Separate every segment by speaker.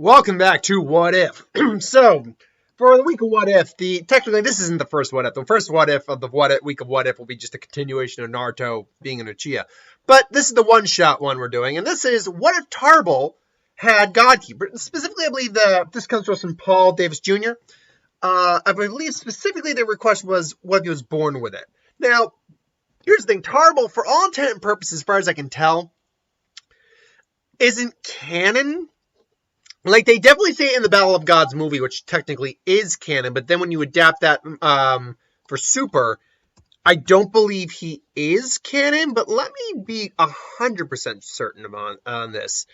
Speaker 1: Welcome back to What If. So, for the week of What If, technically this isn't the first What If. The first What If of the week of What If will be just a continuation of Naruto being in Uchiha. But this is the one-shot one we're doing, and this is what if Tarble had Godki? Specifically, I believe this comes to us from Paul Davis Jr. I believe specifically the request was what if he was born with it. Now, here's the thing. Tarble, for all intent and purposes, as far as I can tell, isn't canon. Like, they definitely say it in the Battle of Gods movie, which technically is canon, but then when you adapt that for Super, I don't believe he is canon, but let me be 100% certain on this.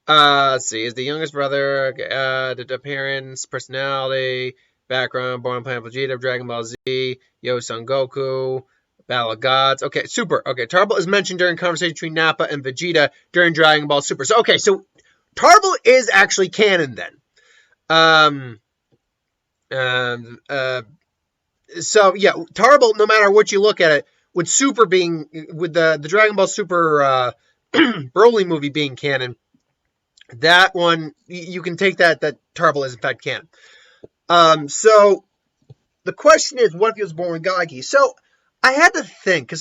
Speaker 1: Let's see, is the youngest brother, the appearance, personality, background, born on planet Vegeta, Dragon Ball Z, Yo Son Goku, Battle of Gods. Okay, Super. Okay, Tarble is mentioned during conversation between Nappa and Vegeta during Dragon Ball Super. So, okay, so Tarble is actually canon then. So yeah, Tarble, no matter what you look at it, with Super being, with the Dragon Ball Super Broly movie being canon, that one, you can take that Tarble is in fact canon. So the question is, what if he was born with Gagi? So I had to think, because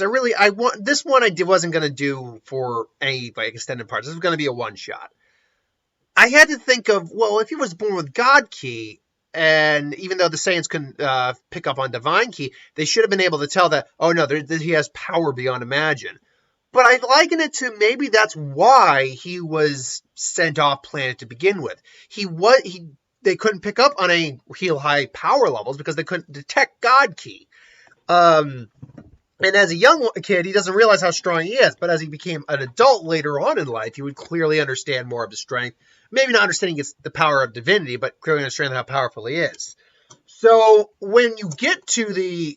Speaker 1: this one wasn't going to do for any like extended parts. This was going to be a one-shot. I had to think of, well, if he was born with God Ki, and even though the Saiyans couldn't pick up on Divine Ki, they should have been able to tell that, oh no, he has power beyond imagine. But I liken it to maybe that's why he was sent off planet to begin with. They couldn't pick up on any real high power levels because they couldn't detect God Ki. And as a young kid, he doesn't realize how strong he is. But as he became an adult later on in life, he would clearly understand more of his strength. Maybe not understanding the power of divinity, but clearly understanding how powerful he is. So when you get to the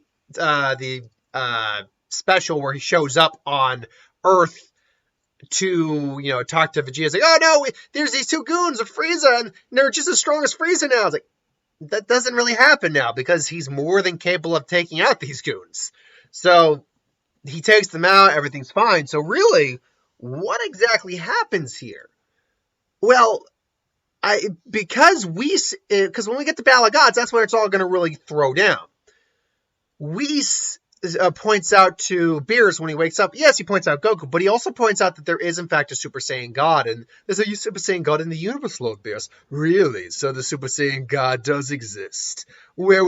Speaker 1: special where he shows up on Earth to, talk to Vegeta, it's like, oh no, there's these two goons of Frieza, and they're just as strong as Frieza now. It's like, that doesn't really happen now because he's more than capable of taking out these goons. So he takes them out, everything's fine. So really, what exactly happens here? Well, because when we get to Battle of Gods, that's where it's all going to really throw down. Whis points out to Beerus when he wakes up, yes, he points out Goku, but he also points out that there is, in fact, a Super Saiyan God, and there's a Super Saiyan God in the universe, Lord Beerus. Really? So the Super Saiyan God does exist. Where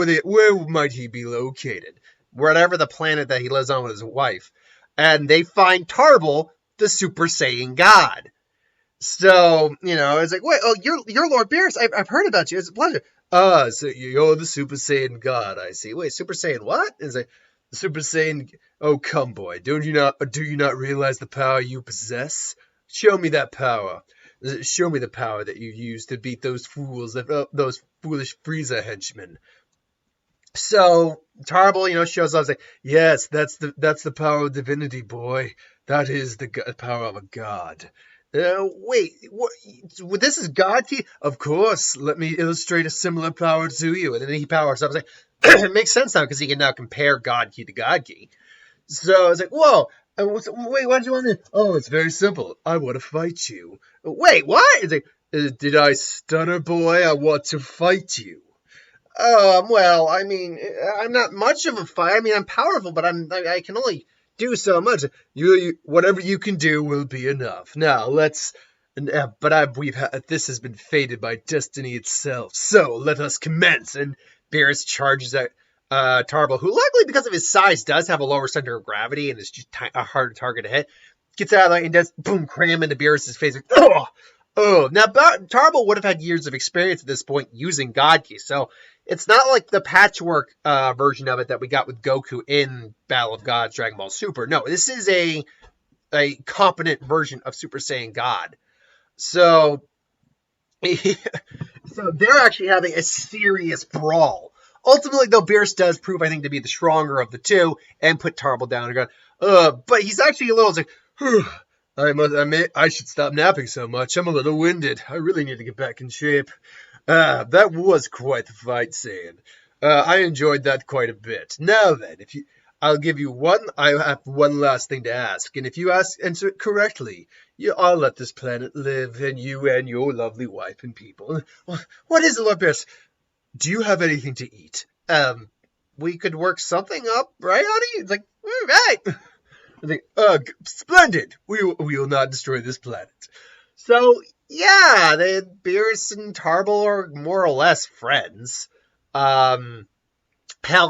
Speaker 1: might he be located? Whatever the planet that he lives on with his wife. And they find Tarble, the Super Saiyan God. So, it's like, wait, oh, you're Lord Beerus. I've heard about you. It's a pleasure. So you're the Super Saiyan God, I see. Wait, Super Saiyan what? It's like, the Super Saiyan, oh, come, boy. Do you not realize the power you possess? Show me that power. Show me the power that you use to beat those foolish Frieza henchmen. So Tarble, shows up. Like, yes, that's the power of divinity, boy. That is the power of a god. Wait, what? This is God Ki? Of course. Let me illustrate a similar power to you. And then he powers up. It's like, it makes sense now because he can now compare God Ki to God Ki. So it's like, whoa. Wait, why did you want to? Oh, it's very simple. I want to fight you. Wait, what? It's like, did I stutter, boy? I want to fight you. Well, I mean, I'm not much of a fighter. I mean, I'm powerful, but I can only do so much. Whatever you can do will be enough. Now, this has been fated by destiny itself. So, let us commence. And Beerus charges at Tarble, who luckily, because of his size, does have a lower center of gravity and is just a harder target to hit. Gets out of there and does, boom, cram into Beerus' face. Like, oh, now Tarble would have had years of experience at this point using God Ki, so it's not like the patchwork version of it that we got with Goku in Battle of Gods, Dragon Ball Super. No, this is a competent version of Super Saiyan God. So they're actually having a serious brawl. Ultimately, though, Beerus does prove, I think, to be the stronger of the two and put Tarble down and go, but he's actually a little like, I should stop napping so much. I'm a little winded. I really need to get back in shape. That was quite the fight scene. I enjoyed that quite a bit. Now then, I'll give you one. I have one last thing to ask, and if you answer it correctly, I'll let this planet live, and you and your lovely wife and people. What is it, Lord Pierce? Do you have anything to eat? We could work something up, right, honey? It's like, all right. I think, splendid. We will not destroy this planet. So, yeah, Beerus and Tarble are more or less friends. Hell,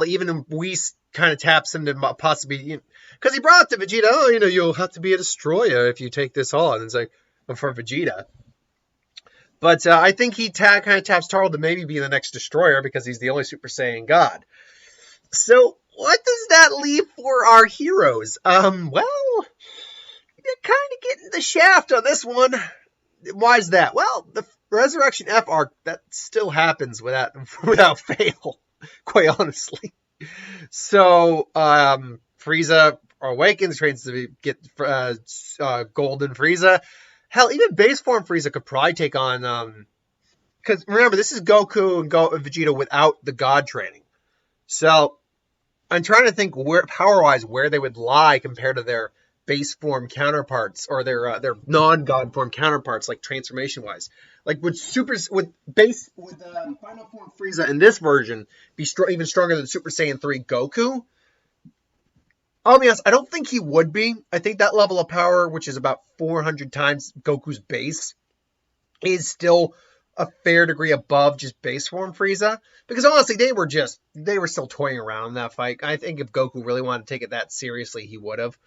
Speaker 1: even Whis kind of taps him to possibly, because he brought up to Vegeta, you'll have to be a destroyer if you take this on. It's like, for Vegeta. But I think he kind of taps Tarble to maybe be the next destroyer because he's the only Super Saiyan God. So, what does that leave for our heroes? Well, you're kind of getting the shaft on this one. Why is that? Well, the Resurrection F arc, that still happens without fail, quite honestly. So, Frieza awakens, trains to get Golden Frieza. Hell, even base form Frieza could probably take on, because remember, this is Goku and Vegeta without the God training. So, I'm trying to think power-wise where they would lie compared to their base form counterparts or their non-God form counterparts, like transformation-wise. Like would final form Frieza in this version be even stronger than Super Saiyan 3 Goku? I'll be honest, I don't think he would be. I think that level of power, which is about 400 times Goku's base, is still a fair degree above just base form Frieza. Because honestly, they were still toying around in that fight. I think if Goku really wanted to take it that seriously, he would have.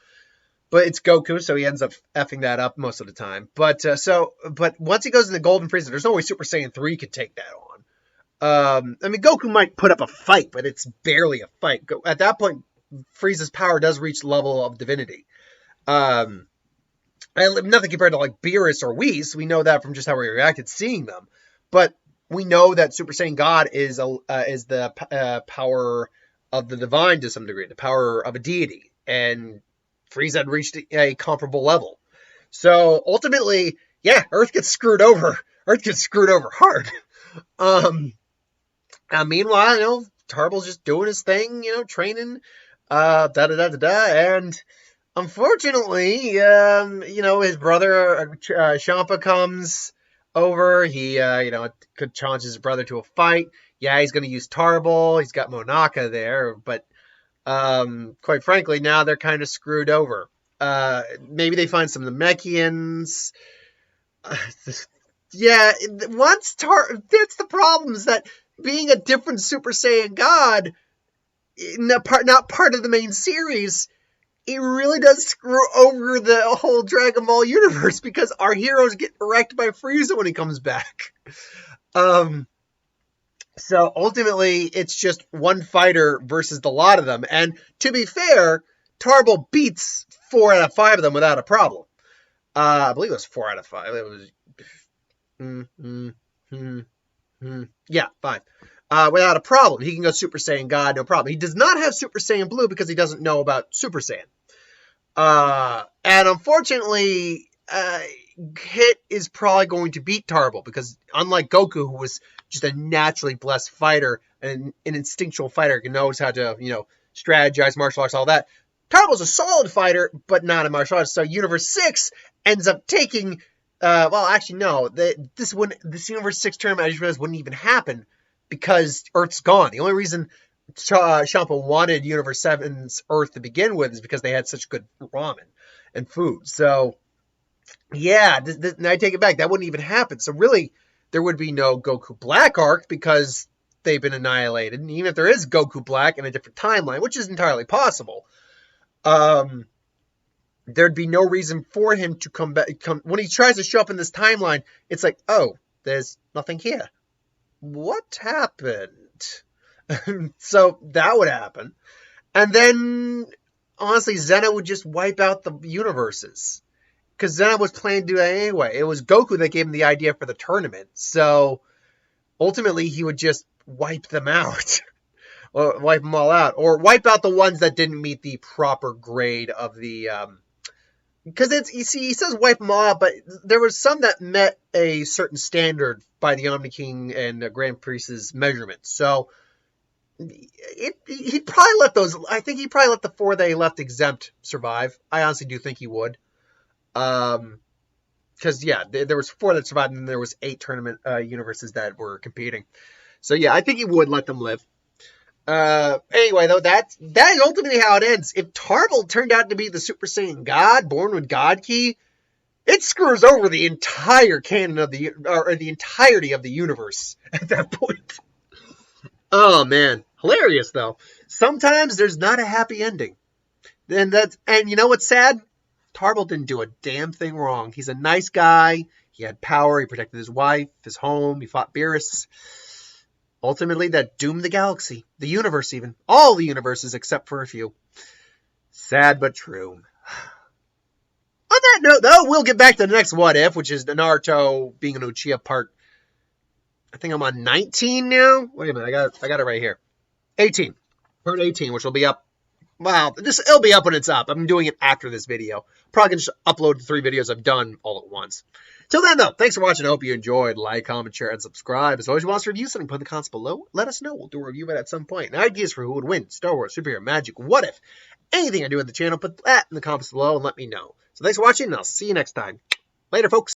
Speaker 1: But it's Goku, so he ends up effing that up most of the time. But once he goes into Golden Frieza, there's no way Super Saiyan 3 could take that on. I mean, Goku might put up a fight, but it's barely a fight. At that point, Frieza's power does reach the level of divinity. Nothing compared to like Beerus or Whis. We know that from just how we reacted seeing them. But we know that Super Saiyan God is the power of the divine to some degree, the power of a deity. And Frieza had reached a comparable level. So ultimately, yeah, Earth gets screwed over. Earth gets screwed over hard. Meanwhile, Tarble's just doing his thing, training, and unfortunately, his brother Champa comes over. He, could challenge his brother to a fight. Yeah, he's going to use Tarble. He's got Monaka there, but quite frankly, now they're kind of screwed over. Maybe they find some of the Mechians. Yeah, that's the problem, is that being a different Super Saiyan God, not part of the main series, it really does screw over the whole Dragon Ball universe, because our heroes get wrecked by Frieza when he comes back. So ultimately, it's just one fighter versus the lot of them. And to be fair, Tarble beats 4 out of 5 of them without a problem. I believe it was 4 out of 5. It was... Yeah, 5. Without a problem. He can go Super Saiyan God, no problem. He does not have Super Saiyan Blue because he doesn't know about Super Saiyan. And unfortunately, Hit is probably going to beat Tarble, because unlike Goku, who was just a naturally blessed fighter and an instinctual fighter who knows how to, strategize, martial arts, all that, Tarble's a solid fighter, but not a martial artist. So Universe 6 ends up taking, this Universe 6 tournament, I just realized, wouldn't even happen because Earth's gone. The only reason Champa wanted Universe 7's Earth to begin with is because they had such good ramen and food. So, yeah, I take it back. That wouldn't even happen. So really, there would be no Goku Black arc because they've been annihilated. And even if there is Goku Black in a different timeline, which is entirely possible, there'd be no reason for him to come back. When he tries to show up in this timeline, it's like, oh, there's nothing here. What happened? So that would happen. And then, honestly, Zena would just wipe out the universes. Because Zena was planning to do that anyway. It was Goku that gave him the idea for the tournament. So, ultimately, he would just wipe them out. Or wipe them all out. Or wipe out the ones that didn't meet the proper grade of the... Because he says wipe them all out, but there was some that met a certain standard by the Omni King and the Grand Priest's measurements. So, he'd probably let those. I think he'd probably let the 4 that he left exempt survive. I honestly do think he would. Because yeah, there was 4 that survived, and there was 8 tournament universes that were competing. So yeah, I think he would let them live. Anyway, though, that is ultimately how it ends. If Tarble turned out to be the Super Saiyan God, born with God Ki, it screws over the entire canon of or the entirety of the universe at that point. Oh man, hilarious though. Sometimes there's not a happy ending. And you know what's sad? Tarble didn't do a damn thing wrong. He's a nice guy. He had power. He protected his wife, his home. He fought Beerus. Ultimately, that doomed the galaxy, the universe even. All the universes except for a few. Sad but true. On that note, though, we'll get back to the next What If, which is the Naruto being an Uchiha part. I think I'm on 19 now. Wait a minute, I got it right here. 18. Part 18, which will be up. Wow, it'll be up when it's up. I'm doing it after this video. Probably gonna just upload the 3 videos I've done all at once. Till then, though, thanks for watching. I hope you enjoyed. Like, comment, share, and subscribe. As always, you want us to review something, put in the comments below. Let us know. We'll do a review of it at some point. And ideas for who would win, Star Wars, superhero, magic, what if, anything I do in the channel, put that in the comments below and let me know. So thanks for watching, and I'll see you next time. Later, folks.